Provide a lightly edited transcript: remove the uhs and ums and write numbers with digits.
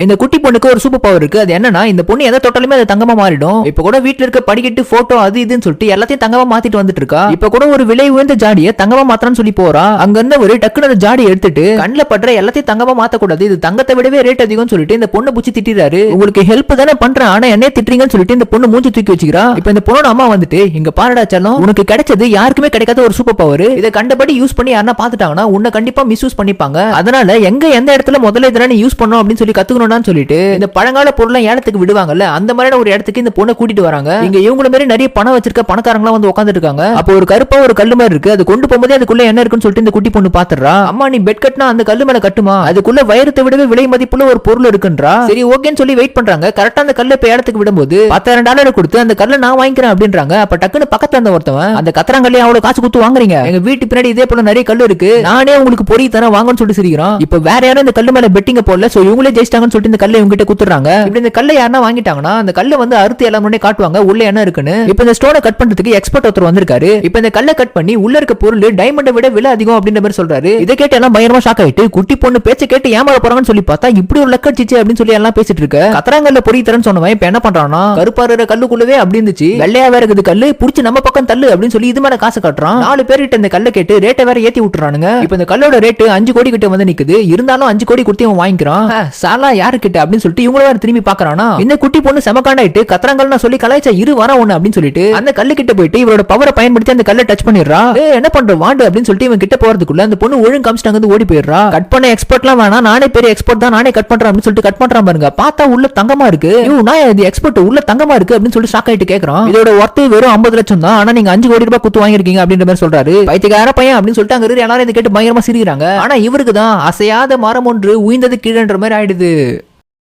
இந்த குட்டி பொண்ணுக்கு ஒரு சூப்பர் பவர் இருக்கு. அது என்னன்னா இந்த பொண்ணு எதை தொட்டாலுமே அது தங்கமா மாறிடும். இப்ப கூட வீட்டுல இருக்க படிக்கட்டு போட்டோ அது இதுன்னு சொல்லிட்டு எல்லாத்தையும் தங்கமா மாத்திட்டு வந்துட்டு இருக்கா. இப்ப கூட ஒரு விலை உயர்ந்த ஜாடியை தங்கமா மாத்திரான்னு சொல்லி போறா. அங்க இருந்த ஒரு டக்குனு அந்த ஜாடியை எடுத்துட்டு கண்ணில் படுற எல்லாத்தையும் தங்கமா மாத்தக்கூடாது, இது தங்கத்தை விடவே ரேட் அதிகம்னு சொல்லிட்டு இந்த பொண்ணு புச்சி திட்டிறாரு. உங்களுக்கு ஹெல்ப் தானே பண்றேன் ஆனா என்ன திட்டுறீங்கன்னு சொல்லிட்டு இந்த பொண்ணு மூஞ்சி தூக்கி வச்சுக்கிறா. இப்ப இந்த பொண்ணோட அம்மா வந்துட்டு இங்க பாரடாச்சாலும் உனக்கு கிடைச்சது யாருக்குமே கிடைக்காத ஒரு சூப்பர் பவர், இதை கண்டபடி யூஸ் பண்ணி யாரா பாத்துட்டாங்கன்னா உன்னை கண்டிப்பா மிஸ்யூஸ் பண்ணிப்பாங்க. அதனால எந்த இடத்துல முதல்ல இதெல்லாம் நீ யூஸ் பண்ணும் அப்படின்னு சொல்லி கத்துக்கணும்னு சொல்லிட்டு இந்த பழங்கால பொருளை ஏலத்துக்கு விடுவாங்கல்ல அந்த மாதிரியான ஒரு இடத்துக்கு இந்த பொண்ணை கூட்டிட்டு வராங்க. இங்க இவங்கள மாதிரி நிறைய பணம் வச்சிருக்க பணக்காரங்களா வந்து உட்கார்ந்து இருக்காங்க. அப்போ ஒரு கருப்பா ஒரு கல்லு மாதிரி இருக்கு, அது கொண்டு போகும்போது அதுக்குள்ள என்ன இருக்குன்னு சொல்லிட்டு இந்த குட்டி பொண்ணு பாத்துறா. அம்மா நீ பெட் கட்டினா அந்த கல்லு மேல கட்டுமா, அதுக்குள்ள வைரத்தை விடவே விலை மதிப்புள்ள ஒரு பொருள் இருக்குன்றா. சரி ஓகேன்னு சொல்லி வெயிட் பண்றாங்க. கரெக்டா அந்த கல்லை இப்ப ஏலத்துக்கு விடும்போது $10,000 கொடுத்து அந்த கல்லை நான் வாங்கிக்கிறேன் அப்படின்றாங்க. அப்ப டக்குன்னு பக்கத்துல அந்த ஒருத்தவன் அந்த கத்திரங்கல்லையே அவ்வளவு காசு கொடுத்து வாங்குறீங்க, எங்க வீட்டு பின்னாடி இதே போல நிறைய கல்லு இருக்கு, நானே உங்களுக்கு பொறி தரேன் வாங்கன்னு சொல்லிட்டு சிரிக்கிறான். இப்ப வேற யாரும் இந்த கல்லு மேல பெட்டிங்க போடல, சோ இவங்களே ஜெயிச்சிட்டாங்கன்னு சொல்லிட்டு இந்த கல்லை இவங்க கிட்ட குத்துறாங்க. இப்படி இந்த கல்லை யாரா வாங்கிட்டாங்கன்னா அந்த கல்லை வந்து அறுத்து எல்லாம் முன்னே காட்டுவாங்க உள்ள என்ன இருக்குன்னு. இப்ப இந்த ஸ்டோனை கட் பண்றதுக்கு எக்ஸ்பர்ட் ஒருத்தர் வந்திருக்காரு. இப்ப இந்த கல்லை கட் பண்ணி உள்ள இருக்க பொருள் டைமண்டை விட விலை அதிகம் அப்படின்ற மாதிரி சொல்றாரு. இதை கேட்டு எல்லாம் பயங்கரமா ஷாக் ஆயிட்டு குட்டி பொண்ணு பேச்ச கேட்டு ஏமாற போறாங்கன்னு சொல்லி பார்த்தா இப்படி ஒரு லக் அடிச்சிச்சு அப்படின்னு சொல்லி எல்லாம் பேசிட்டு இருக்க. கத்திராங்கல்ல பொறி தரேன்னு சொன்னவன் இப்ப என்ன பண்றான்னா கருப்பாறுற கல்லுக்குள்ளவே அப்படி இருந்துச்சு, வெள்ளையா வேற இருக்குது கல்லு, புடிச்சு நம்ம பக்கம் தள்ளு அப்படின்னு சொல்லி இது மேல காசு காட்டுறான். 4 பேர்கிட்ட இந்த கல்லை கேட்டு ரேட்டை வேற ஏத்தி விட்டுறானுங்க. இப்ப இந்த கல்லோட ரேட்டு 5 கோடி கிட்ட வந்து நிக்குது. இருந்தாலும் 5 கோடி கொடுத்து அவன் வாங்கிக்கிறான். சாலா யாரு கிட்ட அப்படின்னு சொல்லிட்டு இவங்கள வேற திரும்பி பாக்குறானா. இந்த குட்டி பொண்ணு செமக்காண்டாயிட்டு கத்திரங்கல்னு சொல்லி கலாய்ச்சா இரு வர ஒண்ணு அப்படின்னு சொல்லிட்டு அந்த கல்லு கிட்ட போயிட்டு இவரோட பவரை பயன்படுத்தி அந்த கல்லை டச் பண்ணிடுறா. என்ன பண்ற வாண்டு அப்படின்னு சொல்லிட்டு இவன் கிட்ட போறதுக்குள்ள அந்த பொண்ணு ஒழுங்கு காமிச்சிட்டாங்க ஓடி போயிடுறா. கட் பண்ண எக்ஸ்பர்ட்லாம் வேணா, நானே பெரிய எக்ஸ்பர்ட் தான், நானே கட் பண்றேன் அப்படின்னு சொல்லிட்டு கட் பண்றான் பாருங்க. பார்த்தா உள்ள தங்கமா இருக்கு. நான் இது எக்ஸ்பர்ட் உள்ள தங்கமா இருக்கு அப்படின்னு சொல்லி ஷாக் ஆயிட்டு கேக்குறான். இதோட ஒர்த் வெறும் 50 லட்சம் தான், ஆனா நீங்க 5 கோடி ரூபாய் குத்து வாங்கிருக்கீங்க அப்படின்ற மாதிரி சொல்றாரு. பைத்தியக்கார பையன் அப்படின்னு சொல்லிட்டு அங்க எல்லாரும் இதை கேட்டு பயங்கரமா சிரிக்கிறாங்க. ஆனா இவருக்கு தான் அசையாத மரம் ஒன்று உயிர்ந்தது கீழன்ற மாதிரி ஆயிடுது.